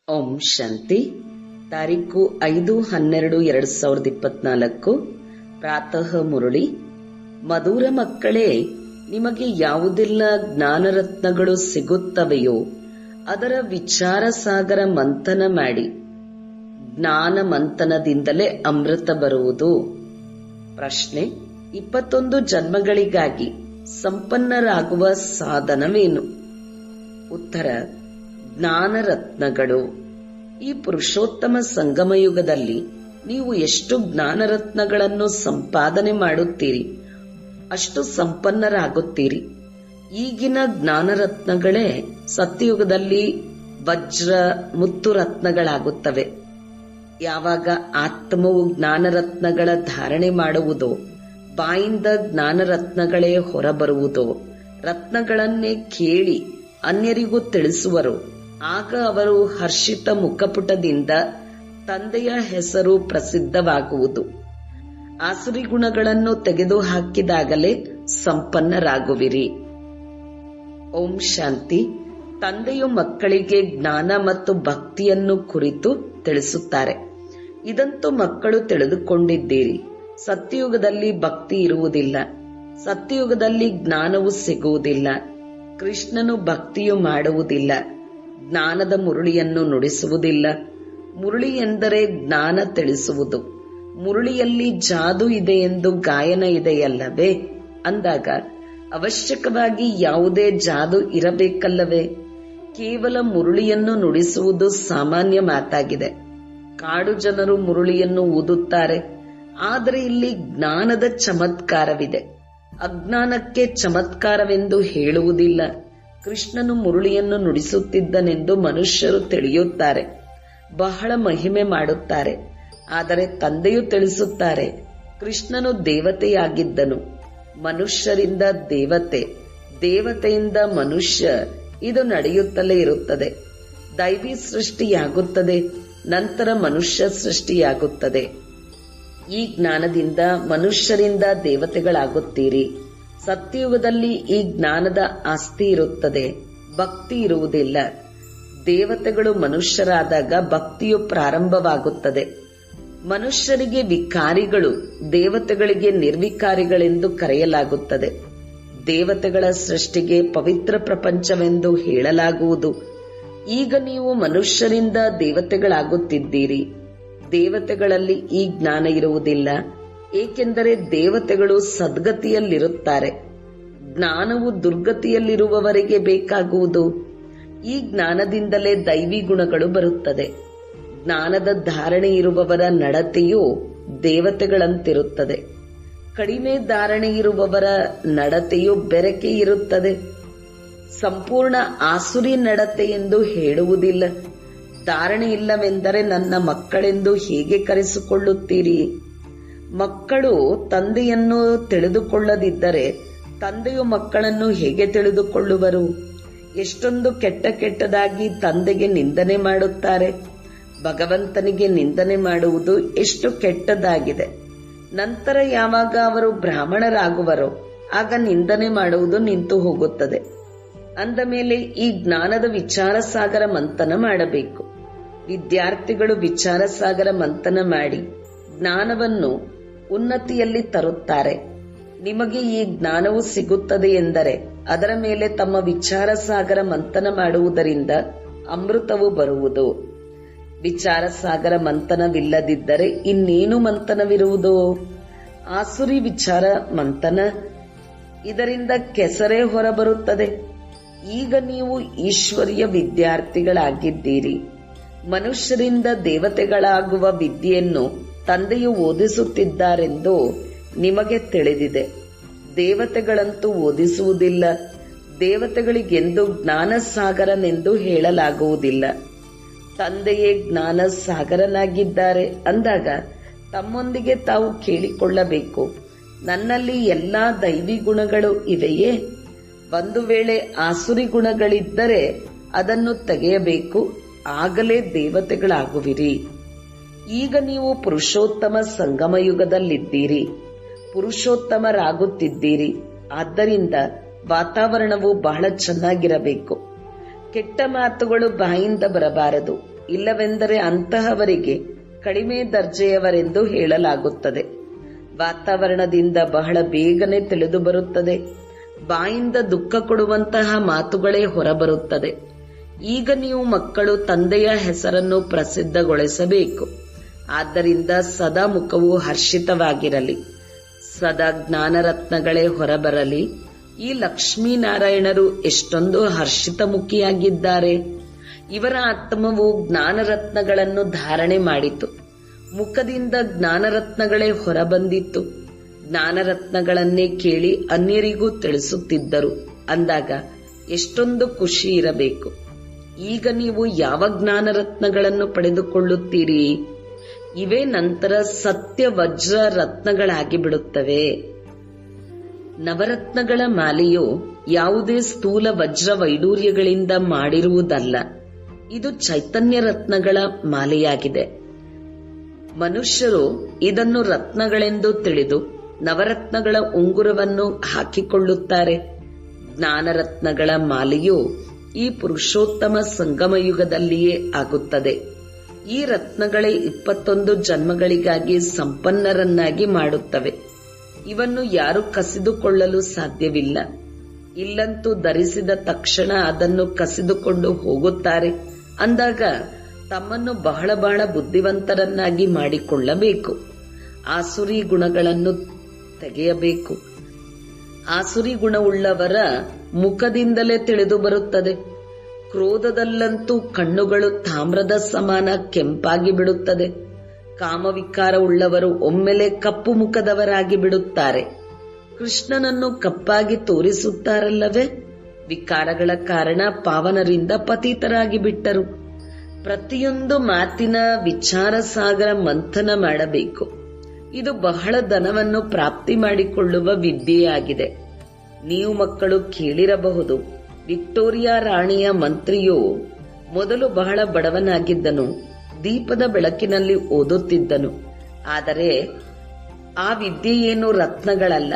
ಓಂ ಶಾಂತಿ. ತಾರೀಕು 5/12/2024. ಪ್ರಾತಃ ಮುರಳಿ. ಮಧುರ ಮಕ್ಕಳೇ, ನಿಮಗೆ ಯಾವುದೆಲ್ಲ ಜ್ಞಾನರತ್ನಗಳು ಸಿಗುತ್ತವೆಯೋ ಅದರ ವಿಚಾರ ಸಾಗರ ಮಂಥನ ಮಾಡಿ. ಜ್ಞಾನ ಮಂಥನದಿಂದಲೇ ಅಮೃತ ಬರುವುದು. ಪ್ರಶ್ನೆ: 21 ಜನ್ಮಗಳಿಗಾಗಿ ಸಂಪನ್ನರಾಗುವ ಸಾಧನವೇನು? ಉತ್ತರ: ಜ್ಞಾನರತ್ನಗಳು. ಈ ಪುರುಷೋತ್ತಮ ಸಂಗಮಯುಗದಲ್ಲಿ ನೀವು ಎಷ್ಟು ಜ್ಞಾನರತ್ನಗಳನ್ನು ಸಂಪಾದನೆ ಮಾಡುತ್ತೀರಿ ಅಷ್ಟು ಸಂಪನ್ನರಾಗುತ್ತೀರಿ. ಈಗಿನ ಜ್ಞಾನರತ್ನಗಳೇ ಸತ್ಯಯುಗದಲ್ಲಿ ವಜ್ರ ಮುತ್ತು ರತ್ನಗಳಾಗುತ್ತವೆ. ಯಾವಾಗ ಆತ್ಮವು ಜ್ಞಾನರತ್ನಗಳ ಧಾರಣೆ ಮಾಡುವುದೋ, ಬಾಯಿಂದ ಜ್ಞಾನರತ್ನಗಳೇ ಹೊರಬರುವುದೋ, ರತ್ನಗಳನ್ನೇ ಕೇಳಿ ಅನ್ಯರಿಗೂ ತಿಳಿಸುವರು, ಆಗ ಅವರು ಹರ್ಷಿತ ಮುಖಪುಟದಿಂದ ತಂದೆಯ ಹೆಸರು ಪ್ರಸಿದ್ಧವಾಗುವುದು. ಆಸುರಿ ಗುಣಗಳನ್ನು ತೆಗೆದು ಹಾಕಿದಾಗಲೇ ಸಂಪನ್ನರಾಗುವಿರಿ. ಓಂ ಶಾಂತಿ. ತಂದೆಯು ಮಕ್ಕಳಿಗೆ ಜ್ಞಾನ ಮತ್ತು ಭಕ್ತಿಯನ್ನು ಕುರಿತು ತಿಳಿಸುತ್ತಾರೆ. ಇದಂತೂ ಮಕ್ಕಳು ತಿಳಿದುಕೊಂಡಿದ್ದೀರಿ. ಸತ್ಯಯುಗದಲ್ಲಿ ಭಕ್ತಿ ಇರುವುದಿಲ್ಲ. ಸತ್ಯಯುಗದಲ್ಲಿ ಜ್ಞಾನವು ಸಿಗುವುದಿಲ್ಲ. ಕೃಷ್ಣನು ಭಕ್ತಿಯು ಮಾಡುವುದಿಲ್ಲ. ಜ್ಞಾನದ ಮುರುಳಿಯನ್ನು ನುಡಿಸುವುದಿಲ್ಲ. ಮುರುಳಿ ಎಂದರೆ ಜ್ಞಾನ ತಿಳಿಸುವುದು. ಮುರುಳಿಯಲ್ಲಿ ಜಾದು ಇದೆ ಎಂದು ಗಾಯನ ಇದೆಯಲ್ಲವೇ ಅಂದಾಗ ಅವಶ್ಯಕವಾಗಿ ಯಾವುದೇ ಜಾದು ಇರಬೇಕಲ್ಲವೇ? ಕೇವಲ ಮುರುಳಿಯನ್ನು ನುಡಿಸುವುದು ಸಾಮಾನ್ಯ ಮಾತಾಗಿದೆ. ಕಾಡು ಜನರು ಮುರುಳಿಯನ್ನು ಊದುತ್ತಾರೆ. ಆದರೆ ಇಲ್ಲಿ ಜ್ಞಾನದ ಚಮತ್ಕಾರವಿದೆ. ಅಜ್ಞಾನಕ್ಕೆ ಚಮತ್ಕಾರವೆಂದು ಹೇಳುವುದಿಲ್ಲ. ಕೃಷ್ಣನು ಮುರುಳಿಯನ್ನು ನುಡಿಸುತ್ತಿದ್ದನೆಂದು ಮನುಷ್ಯರು ತಿಳಿಯುತ್ತಾರೆ, ಬಹಳ ಮಹಿಮೆ ಮಾಡುತ್ತಾರೆ. ಆದರೆ ತಂದೆಯು ತಿಳಿಸುತ್ತಾರೆ, ಕೃಷ್ಣನು ದೇವತೆಯಾಗಿದ್ದನು. ಮನುಷ್ಯರಿಂದ ದೇವತೆ, ದೇವತೆಯಿಂದ ಮನುಷ್ಯ, ಇದು ನಡೆಯುತ್ತಲೇ ಇರುತ್ತದೆ. ದೈವಿ ಸೃಷ್ಟಿಯಾಗುತ್ತದೆ, ನಂತರ ಮನುಷ್ಯ ಸೃಷ್ಟಿಯಾಗುತ್ತದೆ. ಈ ಜ್ಞಾನದಿಂದ ಮನುಷ್ಯರಿಂದ ದೇವತೆಗಳಾಗುತ್ತೀರಿ. ಸತ್ಯಯುಗದಲ್ಲಿ ಈ ಜ್ಞಾನದ ಆಸ್ತಿ ಇರುತ್ತದೆ, ಭಕ್ತಿ ಇರುವುದಿಲ್ಲ. ದೇವತೆಗಳು ಮನುಷ್ಯರಾದಾಗ ಭಕ್ತಿಯು ಪ್ರಾರಂಭವಾಗುತ್ತದೆ. ಮನುಷ್ಯರಿಗೆ ವಿಕಾರಿಗಳು, ದೇವತೆಗಳಿಗೆ ನಿರ್ವಿಕಾರಿಗಳೆಂದು ಕರೆಯಲಾಗುತ್ತದೆ. ದೇವತೆಗಳ ಸೃಷ್ಟಿಗೆ ಪವಿತ್ರ ಪ್ರಪಂಚವೆಂದು ಹೇಳಲಾಗುವುದು. ಈಗ ನೀವು ಮನುಷ್ಯರಿಂದ ದೇವತೆಗಳಾಗುತ್ತಿದ್ದೀರಿ. ದೇವತೆಗಳಲ್ಲಿ ಈ ಜ್ಞಾನ ಇರುವುದಿಲ್ಲ, ಏಕೆಂದರೆ ದೇವತೆಗಳು ಸದ್ಗತಿಯಲ್ಲಿರುತ್ತಾರೆ. ಜ್ಞಾನವು ದುರ್ಗತಿಯಲ್ಲಿರುವವರಿಗೆ ಬೇಕಾಗುವುದು. ಈ ಜ್ಞಾನದಿಂದಲೇ ದೈವಿ ಗುಣಗಳು ಬರುತ್ತದೆ. ಜ್ಞಾನದ ಧಾರಣೆ ಇರುವವರ ನಡತೆಯು ದೇವತೆಗಳಂತಿರುತ್ತದೆ. ಕಡಿಮೆ ಧಾರಣೆ ಇರುವವರ ನಡತೆಯು ಬೆರಕೆ ಇರುತ್ತದೆ. ಸಂಪೂರ್ಣ ಆಸುರಿ ನಡತೆ ಎಂದು ಹೇಳುವುದಿಲ್ಲ. ಧಾರಣೆ ಇಲ್ಲವೆಂದರೆ ನನ್ನ ಮಕ್ಕಳೆಂದು ಹೇಗೆ ಕರೆಸಿಕೊಳ್ಳುತ್ತೀರಿ? ಮಕ್ಕಳು ತಂದೆಯನ್ನು ತಿಳಿದುಕೊಳ್ಳದಿದ್ದರೆ ತಂದೆಯು ಮಕ್ಕಳನ್ನು ಹೇಗೆ ತಿಳಿದುಕೊಳ್ಳುವರು? ಎಷ್ಟೊಂದು ಕೆಟ್ಟದಾಗಿ ತಂದೆಗೆ ನಿಂದನೆ ಮಾಡುತ್ತಾರೆ. ಭಗವಂತನಿಗೆ ನಿಂದನೆ ಮಾಡುವುದು ಎಷ್ಟು ಕೆಟ್ಟದಾಗಿದೆ. ನಂತರ ಯಾವಾಗ ಅವರು ಬ್ರಾಹ್ಮಣರಾಗುವರೋ ಆಗ ನಿಂದನೆ ಮಾಡುವುದು ನಿಂತು ಹೋಗುತ್ತದೆ. ಅಂದ ಮೇಲೆ ಈ ಜ್ಞಾನದ ವಿಚಾರ ಸಾಗರ ಮಂಥನ ಮಾಡಬೇಕು. ವಿದ್ಯಾರ್ಥಿಗಳು ವಿಚಾರ ಸಾಗರ ಮಂಥನ ಮಾಡಿ ಜ್ಞಾನವನ್ನು ಉನ್ನತಿಯಲ್ಲಿ ತರುತ್ತಾರೆ. ನಿಮಗೆ ಈ ಜ್ಞಾನವು ಸಿಗುತ್ತದೆ ಎಂದರೆ ಅದರ ಮೇಲೆ ತಮ್ಮ ವಿಚಾರ ಸಾಗರ ಮಂಥನ ಮಾಡುವುದರಿಂದ ಅಮೃತವು ಬರುವುದು. ವಿಚಾರ ಸಾಗರ ಮಂಥನವಿಲ್ಲದಿದ್ದರೆ ಇನ್ನೇನು ಮಂಥನವಿರುವುದು? ಆಸುರಿ ವಿಚಾರ ಮಂಥನ, ಇದರಿಂದ ಕೆಸರೇ ಹೊರಬರುತ್ತದೆ. ಈಗ ನೀವು ಈಶ್ವರ್ಯ ವಿದ್ಯಾರ್ಥಿಗಳಾಗಿದ್ದೀರಿ. ಮನುಷ್ಯರಿಂದ ದೇವತೆಗಳಾಗುವ ವಿದ್ಯೆಯನ್ನು ತಂದೆಯು ಓದಿಸುತ್ತಿದ್ದಾರೆಂದು ನಿಮಗೆ ತಿಳಿದಿದೆ. ದೇವತೆಗಳಂತೂ ಓದಿಸುವುದಿಲ್ಲ. ದೇವತೆಗಳಿಗೆಂದು ಜ್ಞಾನ ಸಾಗರನೆಂದು ಹೇಳಲಾಗುವುದಿಲ್ಲ. ತಂದೆಯೇ ಜ್ಞಾನ ಸಾಗರನಾಗಿದ್ದಾರೆ ಅಂದಾಗ ತಮ್ಮೊಂದಿಗೆ ತಾವು ಕೇಳಿಕೊಳ್ಳಬೇಕು, ನನ್ನಲ್ಲಿ ಎಲ್ಲಾ ದೈವಿ ಗುಣಗಳು ಇವೆಯೇ? ಒಂದು ವೇಳೆ ಆಸುರಿ ಗುಣಗಳಿದ್ದರೆ ಅದನ್ನು ತೆಗೆಯಬೇಕು, ಆಗಲೇ ದೇವತೆಗಳಾಗುವಿರಿ. ಈಗ ನೀವು ಪುರುಷೋತ್ತಮ ಸಂಗಮಯುಗದಲ್ಲಿದ್ದೀರಿ, ಪುರುಷೋತ್ತಮರಾಗುತ್ತಿದ್ದೀರಿ. ಆದ್ದರಿಂದ ವಾತಾವರಣವು ಬಹಳ ಚೆನ್ನಾಗಿರಬೇಕು. ಕೆಟ್ಟ ಮಾತುಗಳು ಬಾಯಿಂದ ಬರಬಾರದು. ಇಲ್ಲವೆಂದರೆ ಅಂತಹವರಿಗೆ ಕಡಿಮೆ ದರ್ಜೆಯವರೆಂದು ಹೇಳಲಾಗುತ್ತದೆ. ವಾತಾವರಣದಿಂದ ಬಹಳ ಬೇಗನೆ ತಿಳಿದು ಬರುತ್ತದೆ. ಬಾಯಿಂದ ದುಃಖ ಕೊಡುವಂತಹ ಮಾತುಗಳೇ ಹೊರಬರುತ್ತದೆ. ಈಗ ನೀವು ಮಕ್ಕಳು ತಂದೆಯ ಹೆಸರನ್ನು ಪ್ರಸಿದ್ಧಗೊಳಿಸಬೇಕು. ಆದ್ದರಿಂದ ಸದಾ ಮುಖವು ಹರ್ಷಿತವಾಗಿರಲಿ, ಸದಾ ಜ್ಞಾನರತ್ನಗಳೇ ಹೊರಬರಲಿ. ಈ ಲಕ್ಷ್ಮೀನಾರಾಯಣರು ಎಷ್ಟೊಂದು ಹರ್ಷಿತಮುಖಿಯಾಗಿದ್ದಾರೆ. ಇವರ ಆತ್ಮವು ಜ್ಞಾನರತ್ನಗಳನ್ನು ಧಾರಣೆ ಮಾಡಿತು. ಮುಖದಿಂದ ಜ್ಞಾನರತ್ನಗಳೇ ಹೊರಬಂದಿತ್ತು. ಜ್ಞಾನರತ್ನಗಳನ್ನೇ ಕೇಳಿ ಅನ್ಯರಿಗೂ ತಿಳಿಸುತ್ತಿದ್ದರು ಅಂದಾಗ ಎಷ್ಟೊಂದು ಖುಷಿ ಇರಬೇಕು. ಈಗ ನೀವು ಯಾವ ಜ್ಞಾನರತ್ನಗಳನ್ನು ಪಡೆದುಕೊಳ್ಳುತ್ತೀರಿ? ಇವೇ ನಂತರ ಸತ್ಯ ವಜ್ರ ರತ್ನಗಳಾಗಿ ಬಿಡುತ್ತವೆ. ನವರತ್ನಗಳ ಮಾಲೆಯು ಯಾವುದೇ ಸ್ಥೂಲ ವಜ್ರ ವೈಡೂರ್ಯಗಳಿಂದ ಮಾಡಿರುವುದಲ್ಲ. ಇದು ಚೈತನ್ಯ ರತ್ನಗಳ ಮಾಲೆಯಾಗಿದೆ. ಮನುಷ್ಯರು ಇದನ್ನು ರತ್ನಗಳೆಂದು ತಿಳಿದು ನವರತ್ನಗಳ ಉಂಗುರವನ್ನು ಹಾಕಿಕೊಳ್ಳುತ್ತಾರೆ. ಜ್ಞಾನರತ್ನಗಳ ಮಾಲೆಯು ಈ ಪುರುಷೋತ್ತಮ ಸಂಗಮಯುಗದಲ್ಲಿಯೇ ಆಗುತ್ತದೆ. ಈ ರತ್ನಗಳೇ 21 ಜನ್ಮಗಳಿಗಾಗಿ ಸಂಪನ್ನರನ್ನಾಗಿ ಮಾಡುತ್ತವೆ. ಇವನ್ನು ಯಾರು ಕಸಿದುಕೊಳ್ಳಲು ಸಾಧ್ಯವಿಲ್ಲ. ಇಲ್ಲಂತೂ ಧರಿಸಿದ ತಕ್ಷಣ ಅದನ್ನು ಕಸಿದುಕೊಂಡು ಹೋಗುತ್ತಾರೆ. ಅಂದಾಗ ತಮ್ಮನ್ನು ಬಹಳ ಬಹಳ ಬುದ್ಧಿವಂತರನ್ನಾಗಿ ಮಾಡಿಕೊಳ್ಳಬೇಕು. ಆಸುರಿ ಗುಣಗಳನ್ನು ತೆಗೆಯಬೇಕು. ಆಸುರಿ ಗುಣವುಳ್ಳವರ ಮುಖದಿಂದಲೇ ತಿಳಿದು ಬರುತ್ತದೆ. ಕ್ರೋಧದಲ್ಲಂತೂ ಕಣ್ಣುಗಳು ತಾಮ್ರದ ಸಮಾನ ಕೆಂಪಾಗಿ ಬಿಡುತ್ತದೆ. ಕಾಮವಿಕಾರವುಳ್ಳವರು ಒಮ್ಮೆಲೆ ಕಪ್ಪು ಮುಖದವರಾಗಿ ಬಿಡುತ್ತಾರೆ. ಕೃಷ್ಣನನ್ನು ಕಪ್ಪಾಗಿ ತೋರಿಸುತ್ತಾರಲ್ಲವೇ? ವಿಕಾರಗಳ ಕಾರಣ ಪಾವನರಿಂದ ಪತಿತರಾಗಿ ಬಿಟ್ಟರು. ಪ್ರತಿಯೊಂದು ಮಾತಿನ ವಿಚಾರ ಸಾಗರ ಮಂಥನ ಮಾಡಬೇಕು. ಇದು ಬಹಳ ಧನವನ್ನು ಪ್ರಾಪ್ತಿ ಮಾಡಿಕೊಳ್ಳುವ ವಿದ್ಯೆಯಾಗಿದೆ. ನೀವು ಮಕ್ಕಳು ಕೇಳಿರಬಹುದು, ವಿಕ್ಟೋರಿಯಾ ರಾಣಿಯ ಮಂತ್ರಿಯು ಮೊದಲು ಬಹಳ ಬಡವನಾಗಿದ್ದನು. ದೀಪದ ಬೆಳಕಿನಲ್ಲಿ ಓದುತ್ತಿದ್ದನು. ಆದರೆ ಆ ವಿದ್ಯೆಯೇನು ರತ್ನಗಳಲ್ಲ.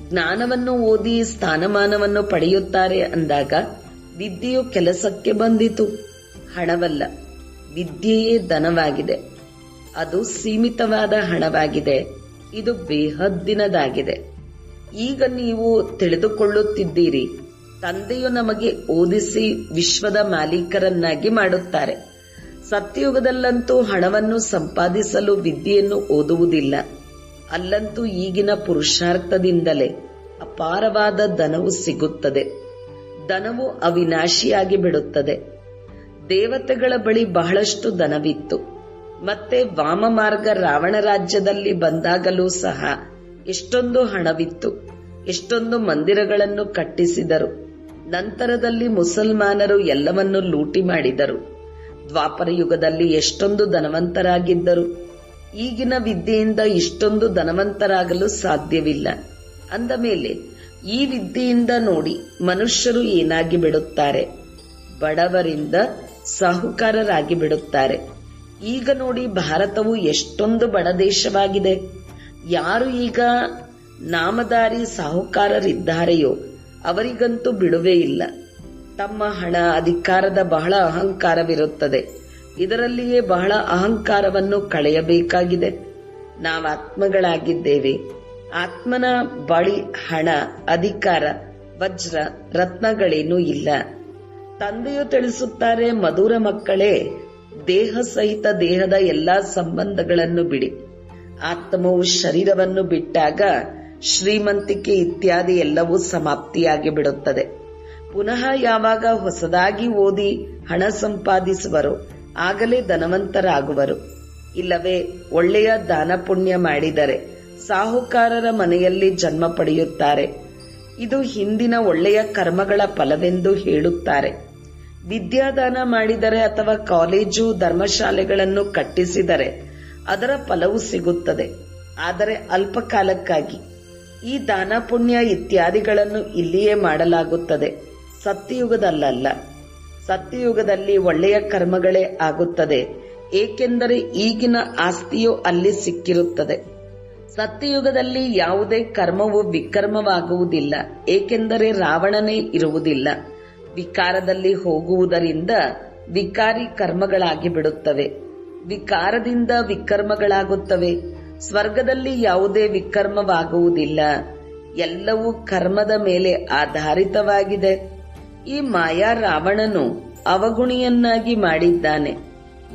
ಜ್ಞಾನವನ್ನು ಓದಿ ಸ್ಥಾನಮಾನವನ್ನು ಪಡೆಯುತ್ತಾರೆ ಅಂದಾಗ ವಿದ್ಯೆಯು ಕೆಲಸಕ್ಕೆ ಬಂದಿತು. ಹಣವಲ್ಲ, ವಿದ್ಯೆಯೇ ಧನವಾಗಿದೆ. ಅದು ಸೀಮಿತವಾದ ಹಣವಾಗಿದೆ. ಇದು ಬೇಹದ್ದಿನದಾಗಿದೆ. ಈಗ ನೀವು ತಿಳಿದುಕೊಳ್ಳುತ್ತಿದ್ದೀರಿ, ತಂದೆಯು ನಮಗೆ ಓದಿಸಿ ವಿಶ್ವದ ಮಾಲೀಕರನ್ನಾಗಿ ಮಾಡುತ್ತಾರೆ. ಸತ್ಯಯುಗದಲ್ಲಂತೂ ಹಣವನ್ನು ಸಂಪಾದಿಸಲು ವಿದ್ಯೆಯನ್ನು ಓದುವುದಿಲ್ಲ. ಅಲ್ಲಂತೂ ಈಗಿನ ಪುರುಷಾರ್ಥದಿಂದಲೇ ಅಪಾರವಾದ ಧನವು ಸಿಗುತ್ತದೆ. ಧನವು ಅವಿನಾಶಿಯಾಗಿ ಬಿಡುತ್ತದೆ. ದೇವತೆಗಳ ಬಳಿ ಬಹಳಷ್ಟು ಧನವಿತ್ತು. ಮತ್ತೆ ವಾಮ ಮಾರ್ಗ ರಾವಣ ರಾಜ್ಯದಲ್ಲಿ ಬಂದಾಗಲೂ ಸಹ ಎಷ್ಟೊಂದು ಹಣವಿತ್ತು. ಎಷ್ಟೊಂದು ಮಂದಿರಗಳನ್ನು ಕಟ್ಟಿಸಿದರು. ನಂತರದಲ್ಲಿ ಮುಸಲ್ಮಾನರು ಎಲ್ಲವನ್ನೂ ಲೂಟಿ ಮಾಡಿದರು. ದ್ವಾಪರ ಯುಗದಲ್ಲಿ ಎಷ್ಟೊಂದು ಧನವಂತರಾಗಿದ್ದರು. ಈಗಿನ ವಿದ್ಯೆಯಿಂದ ಇಷ್ಟೊಂದು ಧನವಂತರಾಗಲು ಸಾಧ್ಯವಿಲ್ಲ. ಅಂದ ಮೇಲೆ ಈ ವಿದ್ಯೆಯಿಂದ ನೋಡಿ ಮನುಷ್ಯರು ಏನಾಗಿ ಬಿಡುತ್ತಾರೆ? ಬಡವರಿಂದ ಸಾಹುಕಾರರಾಗಿ ಬಿಡುತ್ತಾರೆ. ಈಗ ನೋಡಿ ಭಾರತವು ಎಷ್ಟೊಂದು ಬಡ ದೇಶವಾಗಿದೆ. ಯಾರು ಈಗ ನಾಮಧಾರಿ ಸಾಹುಕಾರರಿದ್ದಾರೆಯೋ ಅವರಿಗಂತೂ ಬಿಡುವೇ ಇಲ್ಲ. ತಮ್ಮ ಹಣ ಅಧಿಕಾರದ ಬಹಳ ಅಹಂಕಾರವಿರುತ್ತದೆ. ಇದರಲ್ಲಿಯೇ ಬಹಳ ಅಹಂಕಾರವನ್ನು ಕಳೆಯಬೇಕಾಗಿದೆ. ನಾವು ಆತ್ಮಗಳಾಗಿದ್ದೇವೆ. ಆತ್ಮನ ಬಳಿ ಹಣ, ಅಧಿಕಾರ, ವಜ್ರ, ರತ್ನಗಳೇನೂ ಇಲ್ಲ. ತಂದೆಯು ತಿಳಿಸುತ್ತಾರೆ, ಮಧುರ ಮಕ್ಕಳೇ, ದೇಹ ಸಹಿತ ದೇಹದ ಎಲ್ಲಾ ಸಂಬಂಧಗಳನ್ನು ಬಿಡಿ. ಆತ್ಮವು ಶರೀರವನ್ನು ಬಿಟ್ಟಾಗ ಶ್ರೀಮಂತಿಕೆ ಇತ್ಯಾದಿ ಎಲ್ಲವೂ ಸಮಾಪ್ತಿಯಾಗಿ ಬಿಡುತ್ತದೆ. ಪುನಃ ಯಾವಾಗ ಹೊಸದಾಗಿ ಓದಿ ಹಣ ಸಂಪಾದಿಸುವರೋ ಆಗಲೇ ಧನವಂತರಾಗುವರು. ಇಲ್ಲವೇ ಒಳ್ಳೆಯ ದಾನ ಪುಣ್ಯ ಮಾಡಿದರೆ ಸಾಹುಕಾರರ ಮನೆಯಲ್ಲಿ ಜನ್ಮ ಪಡೆಯುತ್ತಾರೆ. ಇದು ಹಿಂದಿನ ಒಳ್ಳೆಯ ಕರ್ಮಗಳ ಫಲವೆಂದು ಹೇಳುತ್ತಾರೆ. ವಿದ್ಯಾದಾನ ಮಾಡಿದರೆ ಅಥವಾ ಕಾಲೇಜು ಧರ್ಮಶಾಲೆಗಳನ್ನು ಕಟ್ಟಿಸಿದರೆ ಅದರ ಫಲವು ಸಿಗುತ್ತದೆ. ಆದರೆ ಅಲ್ಪ ಕಾಲಕ್ಕಾಗಿ. ಈ ದಾನ ಪುಣ್ಯ ಇತ್ಯಾದಿಗಳನ್ನು ಇಲ್ಲಿಯೇ ಮಾಡಲಾಗುತ್ತದೆ, ಸತ್ಯಯುಗದಲ್ಲ. ಸತ್ಯಯುಗದಲ್ಲಿ ಒಳ್ಳೆಯ ಕರ್ಮಗಳೇ ಆಗುತ್ತದೆ, ಏಕೆಂದರೆ ಈಗಿನ ಆಸ್ತಿಯು ಅಲ್ಲಿ ಸಿಕ್ಕಿರುತ್ತದೆ. ಸತ್ಯಯುಗದಲ್ಲಿ ಯಾವುದೇ ಕರ್ಮವು ವಿಕರ್ಮವಾಗುವುದಿಲ್ಲ, ಏಕೆಂದರೆ ರಾವಣನೇ ಇರುವುದಿಲ್ಲ. ವಿಕಾರದಲ್ಲಿ ಹೋಗುವುದರಿಂದ ವಿಕಾರಿ ಕರ್ಮಗಳಾಗಿ ಬಿಡುತ್ತವೆ. ವಿಕಾರದಿಂದ ವಿಕರ್ಮಗಳಾಗುತ್ತವೆ. ಸ್ವರ್ಗದಲ್ಲಿ ಯಾವುದೇ ವಿಕರ್ಮವಾಗುವುದಿಲ್ಲ. ಎಲ್ಲವೂ ಕರ್ಮದ ಮೇಲೆ ಆಧಾರಿತವಾಗಿದೆ. ಈ ಮಾಯಾ ರಾವಣನು ಅವಗುಣಿಯನ್ನಾಗಿ ಮಾಡಿದ್ದಾನೆ.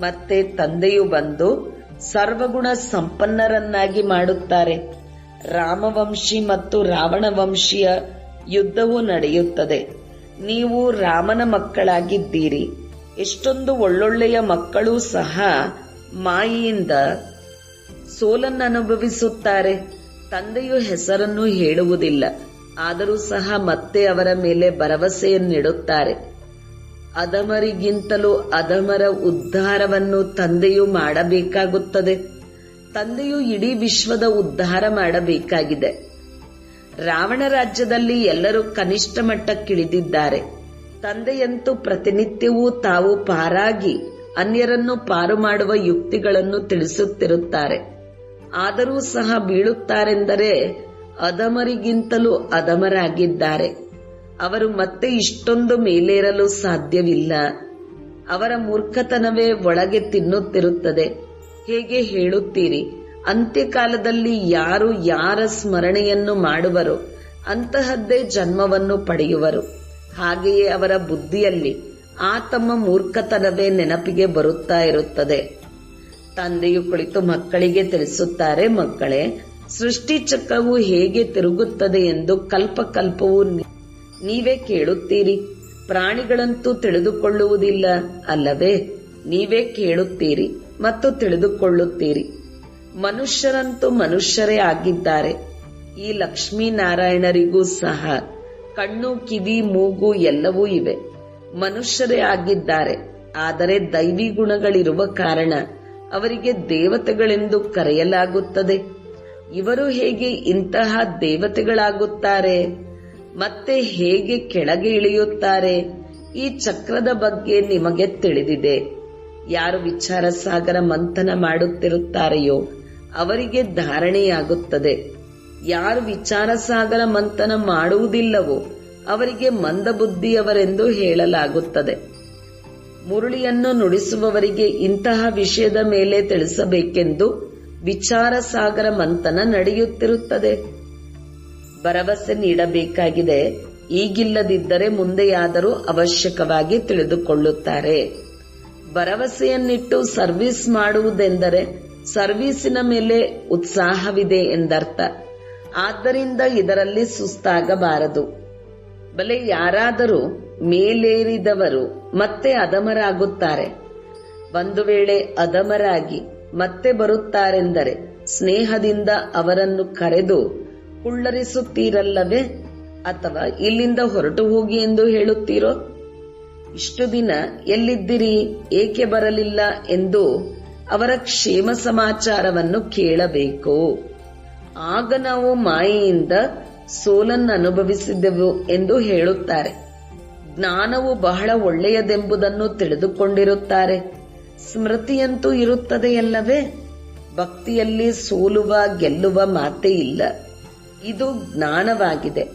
ಮತ್ತೆ ತಂದೆಯು ಬಂದು ಸರ್ವಗುಣ ಸಂಪನ್ನರನ್ನಾಗಿ ಮಾಡುತ್ತಾರೆ. ರಾಮವಂಶಿ ಮತ್ತು ರಾವಣವಂಶಿಯ ಯುದ್ಧವೂ ನಡೆಯುತ್ತದೆ. ನೀವು ರಾಮನ ಮಕ್ಕಳಾಗಿದ್ದೀರಿ. ಎಷ್ಟೊಂದು ಒಳ್ಳೊಳ್ಳೆಯ ಮಕ್ಕಳೂ ಸಹ ಮಾಯೆಯಿಂದ ಸೋಲನ್ನನುಭವಿಸುತ್ತಾರೆ. ತಂದೆಯು ಹೆಸರನ್ನು ಹೇಳುವುದಿಲ್ಲ, ಆದರೂ ಸಹ ಮತ್ತೆ ಅವರ ಮೇಲೆ ಭರವಸೆಯನ್ನಿಡುತ್ತಾರೆ. ಅಧಮರಿಗಿಂತಲೂ ಅಧಮರ ಉದ್ಧಾರವನ್ನು ತಂದೆಯು ಮಾಡಬೇಕಾಗುತ್ತದೆ. ತಂದೆಯು ಇಡೀ ವಿಶ್ವದ ಉದ್ಧಾರ ಮಾಡಬೇಕಾಗಿದೆ. ರಾವಣ ರಾಜ್ಯದಲ್ಲಿ ಎಲ್ಲರೂ ಕನಿಷ್ಠ ಮಟ್ಟಕ್ಕಿಳಿದಿದ್ದಾರೆ. ತಂದೆಯಂತೂ ಪ್ರತಿನಿತ್ಯವೂ ತಾವು ಪಾರಾಗಿ ಅನ್ಯರನ್ನು ಪಾರು ಮಾಡುವ ಯುಕ್ತಿಗಳನ್ನು ತಿಳಿಸುತ್ತಿರುತ್ತಾರೆ. ಆದರೂ ಸಹ ಬೀಳುತ್ತಾರೆಂದರೆ ಅಧಮರಿಗಿಂತಲೂ ಅಧಮರಾಗಿದ್ದಾರೆ. ಅವರು ಮತ್ತೆ ಇಷ್ಟೊಂದು ಮೇಲೇರಲು ಸಾಧ್ಯವಿಲ್ಲ. ಅವರ ಮೂರ್ಖತನವೇ ಒಳಗೆ ತಿನ್ನುತ್ತಿರುತ್ತದೆ. ಹೇಗೆ ಹೇಳುತ್ತೀರಿ? ಅಂತ್ಯಕಾಲದಲ್ಲಿ ಯಾರು ಯಾರ ಸ್ಮರಣೆಯನ್ನು ಮಾಡುವರೋ ಅಂತಹದ್ದೇ ಜನ್ಮವನ್ನು ಪಡೆಯುವರು. ಹಾಗೆಯೇ ಅವರ ಬುದ್ಧಿಯಲ್ಲಿ ಆ ತಮ್ಮ ಮೂರ್ಖತನವೇ ನೆನಪಿಗೆ ಬರುತ್ತಾ ಇರುತ್ತದೆ. ತಂದೆಯು ಕುಳಿತು ಮಕ್ಕಳಿಗೆ ತಿಳಿಸುತ್ತಾರೆ, ಮಕ್ಕಳೇ, ಸೃಷ್ಟಿ ಚಕ್ರವು ಹೇಗೆ ತಿರುಗುತ್ತದೆ ಎಂದು ಕಲ್ಪಕಲ್ಪವೂ ನೀವೇ ಕೇಳುತ್ತೀರಿ. ಪ್ರಾಣಿಗಳಂತೂ ತಿಳಿದುಕೊಳ್ಳುವುದಿಲ್ಲ ಅಲ್ಲವೇ? ನೀವೇ ಕೇಳುತ್ತೀರಿ ಮತ್ತು ತಿಳಿದುಕೊಳ್ಳುತ್ತೀರಿ. ಮನುಷ್ಯರಂತೂ ಮನುಷ್ಯರೇ ಆಗಿದ್ದಾರೆ. ಈ ಲಕ್ಷ್ಮೀನಾರಾಯಣರಿಗೂ ಸಹ ಕಣ್ಣು, ಕಿವಿ, ಮೂಗು ಎಲ್ಲವೂ ಇವೆ. ಮನುಷ್ಯರೇ ಆಗಿದ್ದಾರೆ. ಆದರೆ ದೈವಿ ಗುಣಗಳಿರುವ ಕಾರಣ ಅವರಿಗೆ ದೇವತೆಗಳೆಂದು ಕರೆಯಲಾಗುತ್ತದೆ. ಇವರು ಹೇಗೆ ಇಂತಹ ದೇವತೆಗಳಾಗುತ್ತಾರೆ? ಮತ್ತೆ ಹೇಗೆ ಕೆಳಗೆ ಇಳಿಯುತ್ತಾರೆ? ಈ ಚಕ್ರದ ಬಗ್ಗೆ ನಿಮಗೆ ತಿಳಿದಿದೆ. ಯಾರು ವಿಚಾರ ಸಾಗರ ಮಂಥನ ಮಾಡುತ್ತಿರುತ್ತಾರೆಯೋ ಅವರಿಗೆ ಧಾರಣೆಯಾಗುತ್ತದೆ. ಯಾರು ವಿಚಾರ ಸಾಗರ ಮಂಥನ ಮಾಡುವುದಿಲ್ಲವೋ ಅವರಿಗೆ ಮಂದಬುದ್ಧಿಯವರೆಂದು ಹೇಳಲಾಗುತ್ತದೆ. ಮುರುಳಿಯನ್ನು ನುಡಿಸುವವರಿಗೆ ಇಂತಹ ವಿಷಯದ ಮೇಲೆ ತಿಳಿಸಬೇಕೆಂದು ವಿಚಾರ ಸಾಗರ ಮಂಥನ ನಡೆಯುತ್ತಿರುತ್ತದೆ. ಭರವಸೆ ನೀಡಬೇಕಾಗಿದೆ. ಈಗಿಲ್ಲದಿದ್ದರೆ ಮುಂದೆಯಾದರೂ ಅವಶ್ಯಕವಾಗಿ ತಿಳಿದುಕೊಳ್ಳುತ್ತಾರೆ. ಭರವಸೆಯನ್ನಿಟ್ಟು ಸರ್ವಿಸ್ ಮಾಡುವುದೆಂದರೆ ಸರ್ವೀಸಿನ ಮೇಲೆ ಉತ್ಸಾಹವಿದೆ ಎಂದರ್ಥ. ಆದ್ದರಿಂದ ಇದರಲ್ಲಿ ಸುಸ್ತಾಗಬಾರದು. ಬಲೆ ಯಾರಾದರೂ ಮೇಲೇರಿದವರು ಮತ್ತೆ ಅಧಮರಾಗುತ್ತಾರೆ. ಒಂದು ವೇಳೆ ಅಧಮರಾಗಿ ಮತ್ತೆ ಬರುತ್ತಾರೆಂದರೆ ಸ್ನೇಹದಿಂದ ಅವರನ್ನು ಕರೆದು ಕುಳ್ಳರಿಸುತ್ತೀರಲ್ಲವೇ? ಅಥವಾ ಇಲ್ಲಿಂದ ಹೊರಟು ಹೋಗಿ ಎಂದು ಹೇಳುತ್ತೀರೋ? ಇಷ್ಟು ದಿನ ಎಲ್ಲಿದ್ದಿರಿ, ಏಕೆ ಬರಲಿಲ್ಲ ಎಂದು ಅವರ ಕ್ಷೇಮ ಸಮಾಚಾರವನ್ನು ಕೇಳಬೇಕು. ಆಗ ನಾವು ಮಾಯೆಯಿಂದ ಸೋಲನ್ನು ಅನುಭವಿಸಿದೆವು ಎಂದು ಹೇಳುತ್ತಾರೆ. ಜ್ಞಾನವು ಬಹಳ ಒಳ್ಳೆಯದೆಂಬುದನ್ನು ತಿಳಿದುಕೊಂಡಿರುತ್ತಾರೆ. ಸ್ಮೃತಿಯಂತೂ ಇರುತ್ತದೆಯಲ್ಲವೇ? ಭಕ್ತಿಯಲ್ಲಿ ಸೋಲುವ ಗೆಲ್ಲುವ ಮಾತೇ ಇಲ್ಲ. ಇದು ಜ್ಞಾನವಾಗಿದೆ.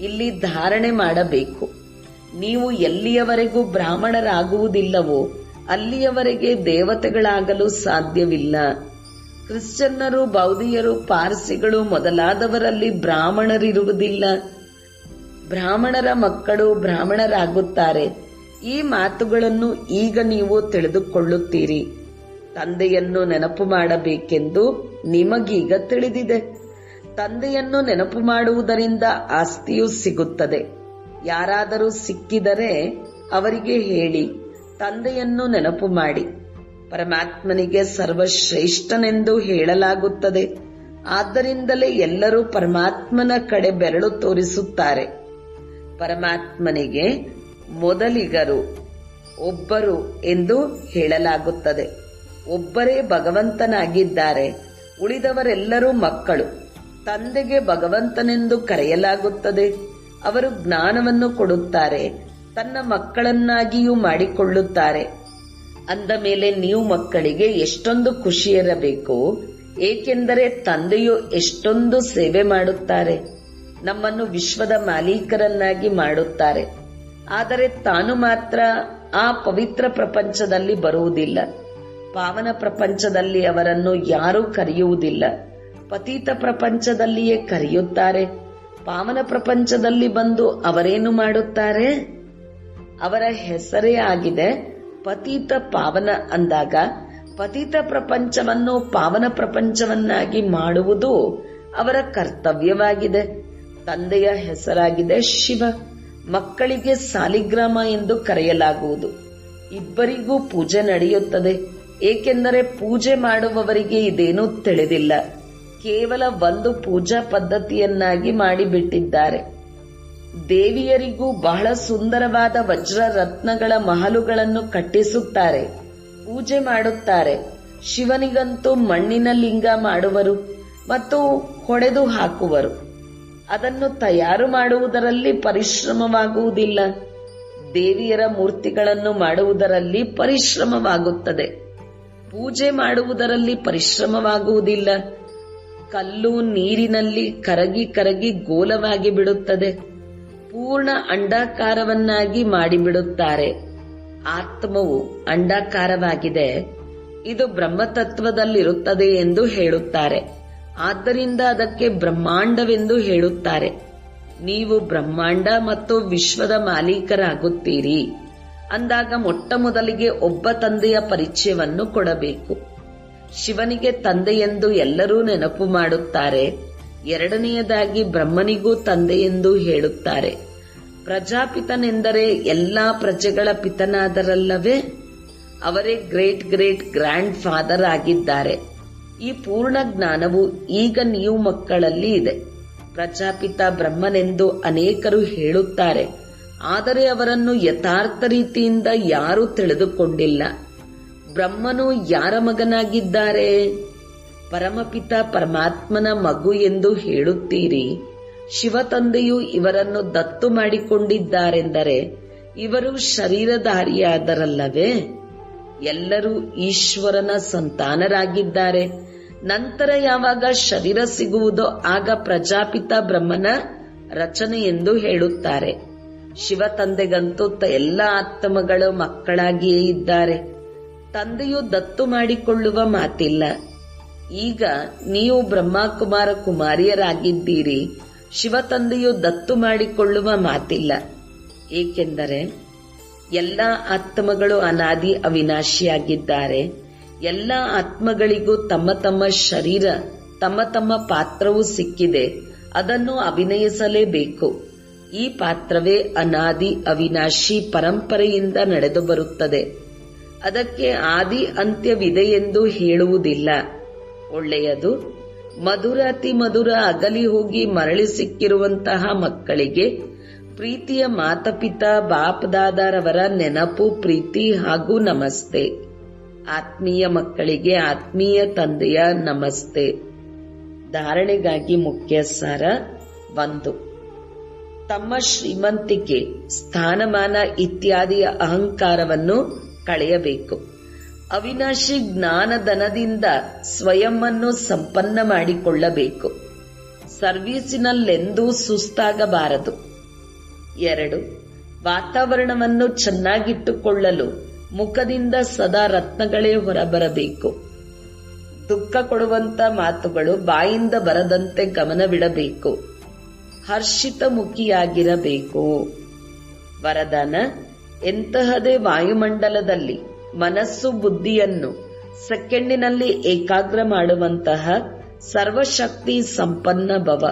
ಇಲ್ಲಿ ಧಾರಣೆ ಮಾಡಬೇಕು. ನೀವು ಎಲ್ಲಿಯವರೆಗೂ ಬ್ರಾಹ್ಮಣರಾಗುವುದಿಲ್ಲವೋ ಅಲ್ಲಿಯವರೆಗೆ ದೇವತೆಗಳಾಗಲು ಸಾಧ್ಯವಿಲ್ಲ. ಕ್ರಿಶ್ಚಿಯನ್ನರು, ಬೌದ್ಧಿಯರು, ಪಾರ್ಸಿಗಳು ಮೊದಲಾದವರಲ್ಲಿ ಬ್ರಾಹ್ಮಣರಿರುವುದಿಲ್ಲ. ಬ್ರಾಹ್ಮಣರ ಮಕ್ಕಳು ಬ್ರಾಹ್ಮಣರಾಗುತ್ತಾರೆ. ಈ ಮಾತುಗಳನ್ನು ಈಗ ನೀವು ತಿಳಿದುಕೊಳ್ಳುತ್ತೀರಿ. ತಂದೆಯನ್ನು ನೆನಪು ಮಾಡಬೇಕೆಂದು ನಿಮಗೀಗ ತಿಳಿದಿದೆ. ತಂದೆಯನ್ನು ನೆನಪು ಮಾಡುವುದರಿಂದ ಆಸ್ತಿಯೂ ಸಿಗುತ್ತದೆ. ಯಾರಾದರೂ ಸಿಕ್ಕಿದರೆ ಅವರಿಗೆ ಹೇಳಿ, ತಂದೆಯನ್ನು ನೆನಪು ಮಾಡಿ. ಪರಮಾತ್ಮನಿಗೆ ಸರ್ವಶ್ರೇಷ್ಠನೆಂದು ಹೇಳಲಾಗುತ್ತದೆ. ಆದ್ದರಿಂದಲೇ ಎಲ್ಲರೂ ಪರಮಾತ್ಮನ ಕಡೆ ಬೆರಳು ತೋರಿಸುತ್ತಾರೆ. ಪರಮಾತ್ಮನಿಗೆ ಮೊದಲಿಗರು ಒಬ್ಬರು ಎಂದು ಹೇಳಲಾಗುತ್ತದೆ. ಒಬ್ಬರೇ ಭಗವಂತನಾಗಿದ್ದಾರೆ. ಉಳಿದವರೆಲ್ಲರೂ ಮಕ್ಕಳು. ತಂದೆಗೆ ಭಗವಂತನೆಂದು ಕರೆಯಲಾಗುತ್ತದೆ. ಅವರು ಜ್ಞಾನವನ್ನು ಕೊಡುತ್ತಾರೆ, ತನ್ನ ಮಕ್ಕಳನ್ನಾಗಿಯೂ ಮಾಡಿಕೊಳ್ಳುತ್ತಾರೆ. ಅಂದ ಮೇಲೆ ನೀವು ಮಕ್ಕಳಿಗೆ ಎಷ್ಟೊಂದು ಖುಷಿಯಿರಬೇಕು. ಏಕೆಂದರೆ ತಂದೆಯು ಎಷ್ಟೊಂದು ಸೇವೆ ಮಾಡುತ್ತಾರೆ. ನಮ್ಮನ್ನು ವಿಶ್ವದ ಮಾಲೀಕರನ್ನಾಗಿ ಮಾಡುತ್ತಾರೆ. ಆದರೆ ತಾನು ಮಾತ್ರ ಆ ಪವಿತ್ರ ಪ್ರಪಂಚದಲ್ಲಿ ಬರುವುದಿಲ್ಲ. ಪಾವನ ಪ್ರಪಂಚದಲ್ಲಿ ಅವರನ್ನು ಯಾರೂ ಕರೆಯುವುದಿಲ್ಲ. ಪತಿತ ಪ್ರಪಂಚದಲ್ಲಿಯೇ ಕರೆಯುತ್ತಾರೆ. ಪಾವನ ಪ್ರಪಂಚದಲ್ಲಿ ಬಂದು ಅವರೇನು ಮಾಡುತ್ತಾರೆ? ಅವರ ಹೆಸರೇ ಆಗಿದೆ ಪತಿತ ಪಾವನ. ಅಂದಾಗ ಪತಿತ ಪ್ರಪಂಚವನ್ನು ಪಾವನ ಪ್ರಪಂಚವನ್ನಾಗಿ ಮಾಡುವುದು ಅವರ ಕರ್ತವ್ಯವಾಗಿದೆ. ತಂದೆಯ ಹೆಸರಾಗಿದೆ ಶಿವ. ಮಕ್ಕಳಿಗೆ ಸಾಲಿಗ್ರಾಮ ಎಂದು ಕರೆಯಲಾಗುವುದು. ಇಬ್ಬರಿಗೂ ಪೂಜೆ ನಡೆಯುತ್ತದೆ. ಏಕೆಂದರೆ ಪೂಜೆ ಮಾಡುವವರಿಗೆ ಇದೇನೂ ತಿಳಿದಿಲ್ಲ. ಕೇವಲ ಒಂದು ಪೂಜಾ ಪದ್ಧತಿಯನ್ನಾಗಿ ಮಾಡಿಬಿಟ್ಟಿದ್ದಾರೆ. ದೇವಿಯರಿಗೂ ಬಹಳ ಸುಂದರವಾದ ವಜ್ರ ರತ್ನಗಳ ಮಹಲುಗಳನ್ನು ಕಟ್ಟಿಸುತ್ತಾರೆ, ಪೂಜೆ ಮಾಡುತ್ತಾರೆ. ಶಿವನಿಗಂತೂ ಮಣ್ಣಿನ ಲಿಂಗ ಮಾಡುವರು ಮತ್ತು ಹೊಡೆದು ಹಾಕುವರು. ಅದನ್ನು ತಯಾರು ಮಾಡುವುದರಲ್ಲಿ ಪರಿಶ್ರಮವಾಗುವುದಿಲ್ಲ. ದೇವಿಯರ ಮೂರ್ತಿಗಳನ್ನು ಮಾಡುವುದರಲ್ಲಿ ಪರಿಶ್ರಮವಾಗುತ್ತದೆ. ಪೂಜೆ ಮಾಡುವುದರಲ್ಲಿ ಪರಿಶ್ರಮವಾಗುವುದಿಲ್ಲ. ಕಲ್ಲು ನೀರಿನಲ್ಲಿ ಕರಗಿ ಕರಗಿ ಗೋಲವಾಗಿ ಬಿಡುತ್ತದೆ. ಪೂರ್ಣ ಅಂಡಾಕಾರವನ್ನಾಗಿ ಮಾಡಿಬಿಡುತ್ತಾರೆ. ಆತ್ಮವು ಅಂಡಾಕಾರವಾಗಿದೆ. ಇದು ಬ್ರಹ್ಮತತ್ವದಲ್ಲಿರುತ್ತದೆ ಎಂದು ಹೇಳುತ್ತಾರೆ. ಆದ್ದರಿಂದ ಅದಕ್ಕೆ ಬ್ರಹ್ಮಾಂಡವೆಂದು ಹೇಳುತ್ತಾರೆ. ನೀವು ಬ್ರಹ್ಮಾಂಡ ಮತ್ತು ವಿಶ್ವದ ಮಾಲೀಕರಾಗುತ್ತೀರಿ ಅಂದಾಗ ಮೊಟ್ಟ ಮೊದಲಿಗೆ ಒಬ್ಬ ತಂದೆಯ ಪರಿಚಯವನ್ನು ಕೊಡಬೇಕು. ಶಿವನಿಗೆ ತಂದೆಯೆಂದು ಎಲ್ಲರೂ ನೆನಪು ಮಾಡುತ್ತಾರೆ. ಎರಡನೆಯದಾಗಿ ಬ್ರಹ್ಮನಿಗೂ ತಂದೆಯೆಂದು ಹೇಳುತ್ತಾರೆ. ಪ್ರಜಾಪಿತನೆಂದರೆ ಎಲ್ಲಾ ಪ್ರಜೆಗಳ ಪಿತನಾದರಲ್ಲವೇ? ಅವರೇ ಗ್ರೇಟ್ ಗ್ರೇಟ್ ಗ್ರ್ಯಾಂಡ್ ಫಾದರ್ ಆಗಿದ್ದಾರೆ. ಈ ಪೂರ್ಣ ಜ್ಞಾನವು ಈಗ ನೀವು ಮಕ್ಕಳಲ್ಲಿ ಇದೆ. ಪ್ರಜಾಪಿತ ಬ್ರಹ್ಮನೆಂದು ಅನೇಕರು ಹೇಳುತ್ತಾರೆ. ಆದರೆ ಅವರನ್ನು ಯಥಾರ್ಥ ರೀತಿಯಿಂದ ಯಾರೂ ತಿಳಿದುಕೊಂಡಿಲ್ಲ. ಬ್ರಹ್ಮನು ಯಾರ ಮಗನಾಗಿದ್ದಾರೆ? ಪರಮಪಿತ ಪರಮಾತ್ಮನ ಮಗು ಎಂದು ಹೇಳುತ್ತೀರಿ. ಶಿವ ತಂದೆಯು ಇವರನ್ನು ದತ್ತು ಮಾಡಿಕೊಂಡಿದ್ದಾರೆಂದರೆ ಇವರು ಶರೀರಧಾರಿಯಾದರಲ್ಲವೇ? ಎಲ್ಲರೂ ಈಶ್ವರನ ಸಂತಾನರಾಗಿದ್ದಾರೆ. ನಂತರ ಯಾವಾಗ ಶರೀರ ಸಿಗುವುದೋ ಆಗ ಪ್ರಜಾಪಿತ ಬ್ರಹ್ಮನ ರಚನೆ ಎಂದು ಹೇಳುತ್ತಾರೆ. ಶಿವ ತಂದೆಗಂತೂ ಎಲ್ಲ ಆತ್ಮಗಳು ಮಕ್ಕಳಾಗಿಯೇ ಇದ್ದಾರೆ. ತಂದೆಯು ದತ್ತು ಮಾಡಿಕೊಳ್ಳುವ ಮಾತಿಲ್ಲ. ಈಗ ನೀವು ಬ್ರಹ್ಮಕುಮಾರ ಕುಮಾರಿಯರಾಗಿದ್ದೀರಿ. ಶಿವ ತಂದೆಯು ದತ್ತು ಮಾಡಿಕೊಳ್ಳುವ ಮಾತಿಲ್ಲ. ಏಕೆಂದರೆ ಎಲ್ಲ ಆತ್ಮಗಳು ಅನಾದಿ ಅವಿನಾಶಿಯಾಗಿದ್ದಾರೆ. ಎಲ್ಲ ಆತ್ಮಗಳಿಗೂ ತಮ್ಮ ತಮ್ಮ ಶರೀರ, ತಮ್ಮ ತಮ್ಮ ಪಾತ್ರವೂ ಸಿಕ್ಕಿದೆ. ಅದನ್ನು ಅಭಿನಯಿಸಲೇಬೇಕು. ಈ ಪಾತ್ರವೇ ಅನಾದಿ ಅವಿನಾಶಿ ಪರಂಪರೆಯಿಂದ ನಡೆದು ಬರುತ್ತದೆ. ಅದಕ್ಕೆ ಆದಿ ಅಂತ್ಯವಿದೆ ಎಂದು ಹೇಳುವುದಿಲ್ಲ. ಒಳ್ಳೆಯದು. ಮಧುರ ಅತಿ ಮಧುರ ಅಗಲಿ ಹೋಗಿ ಮರಳಿ ಸಿಕ್ಕಿರುವಂತಹ ಮಕ್ಕಳಿಗೆ ಪ್ರೀತಿಯ ಮಾತಪಿತಾ ಬಾಪ್ದಾದರವರ ನೆನಪು, ಪ್ರೀತಿ ಹಾಗೂ ನಮಸ್ತೆ. ಆತ್ಮೀಯ ಮಕ್ಕಳಿಗೆ ಆತ್ಮೀಯ ತಂದೆಯ ನಮಸ್ತೆ. ಧಾರಣೆಗಾಗಿ ಮುಖ್ಯ ಸಾರ 1. ತಮ್ಮ ಶ್ರೀಮಂತಿಕೆ, ಸ್ಥಾನಮಾನ ಇತ್ಯಾದಿಯ ಅಹಂಕಾರವನ್ನು ಕಳೆಯಬೇಕು. ಅವಿನಾಶಿ ಜ್ಞಾನಧನದಿಂದ ಸ್ವಯಂವನ್ನು ಸಂಪನ್ನ ಮಾಡಿಕೊಳ್ಳಬೇಕು. ಸರ್ವೀಸಿನಲ್ಲೆಂದೂ ಸುಸ್ತಾಗಬಾರದು. 2. ವಾತಾವರಣವನ್ನು ಚೆನ್ನಾಗಿಟ್ಟುಕೊಳ್ಳಲು ಮುಖದಿಂದ ಸದಾ ರತ್ನಗಳೇ ಹೊರಬರಬೇಕು. ದುಃಖ ಕೊಡುವಂತ ಮಾತುಗಳು ಬಾಯಿಂದ ಬರದಂತೆ ಗಮನವಿಡಬೇಕು. ಹರ್ಷಿತ ಮುಖಿಯಾಗಿರಬೇಕು. ವರದಾನ: ಎಂತಹದೇ ವಾಯುಮಂಡಲದಲ್ಲಿ ಮನಸ್ಸು ಬುದ್ಧಿಯನ್ನು ಸೆಕೆಂಡಿನಲ್ಲಿ ಏಕಾಗ್ರ ಮಾಡುವಂತಹ ಸರ್ವಶಕ್ತಿ ಸಂಪನ್ನ ಭವ.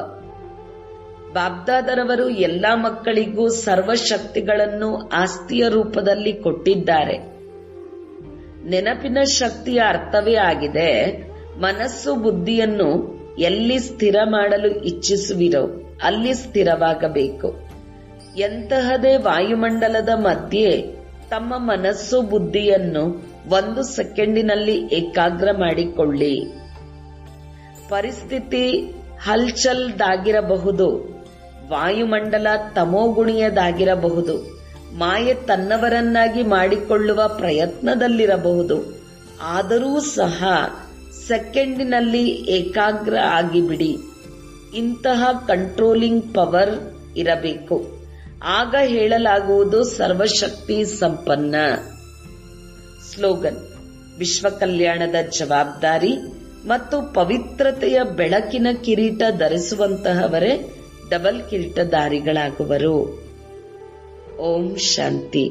ಬಾಬ್ದಾದರವರು ಎಲ್ಲಾ ಮಕ್ಕಳಿಗೂ ಸರ್ವಶಕ್ತಿಗಳನ್ನು ಆಸ್ತಿಯ ರೂಪದಲ್ಲಿ ಕೊಟ್ಟಿದ್ದಾರೆ. ನೆನಪಿನ ಶಕ್ತಿಯ ಅರ್ಥವೇ ಆಗಿದೆ ಮನಸ್ಸು ಬುದ್ಧಿಯನ್ನು ಎಲ್ಲಿ ಸ್ಥಿರ ಮಾಡಲು ಇಚ್ಛಿಸುವಿರೋ ಅಲ್ಲಿ ಸ್ಥಿರವಾಗಬೇಕು. ಎಂತಹದೇ ವಾಯುಮಂಡಲದ ಮಧ್ಯೆ ತಮ್ಮ ಮನಸ್ಸು ಬುದ್ಧಿಯನ್ನು 1 ಸೆಕೆಂಡಿನಲ್ಲಿ ಏಕಾಗ್ರ ಮಾಡಿಕೊಳ್ಳಿ. ಪರಿಸ್ಥಿತಿ ಹಲ್ಚಲ್ದಾಗಿರಬಹುದು, ವಾಯುಮಂಡಲ ತಮೋಗುಣಿಯದಾಗಿರಬಹುದು, ಮಾಯೆ ತನ್ನವರನ್ನಾಗಿ ಮಾಡಿಕೊಳ್ಳುವ ಪ್ರಯತ್ನದಲ್ಲಿರಬಹುದು. ಆದರೂ ಸಹ ಸೆಕೆಂಡಿನಲ್ಲಿ ಏಕಾಗ್ರ ಆಗಿಬಿಡಿ. ಇಂತಹ ಕಂಟ್ರೋಲಿಂಗ್ ಪವರ್ ಇರಬೇಕು. ಆಗ ಹೇಳಲಾಗುವುದು ಸರ್ವಶಕ್ತಿ ಸಂಪನ್ನ. ಸ್ಲೋಗನ್: ವಿಶ್ವ ಕಲ್ಯಾಣದ ಜವಾಬ್ದಾರಿ ಮತ್ತು ಪವಿತ್ರತೆಯ ಬೆಳಕಿನ ಕಿರೀಟ ಧರಿಸುವಂತಹವರೇ ಡಬಲ್ ಕಿರೀಟಧಾರಿಗಳಾಗುವರು. ಓಂ ಶಾಂತಿ.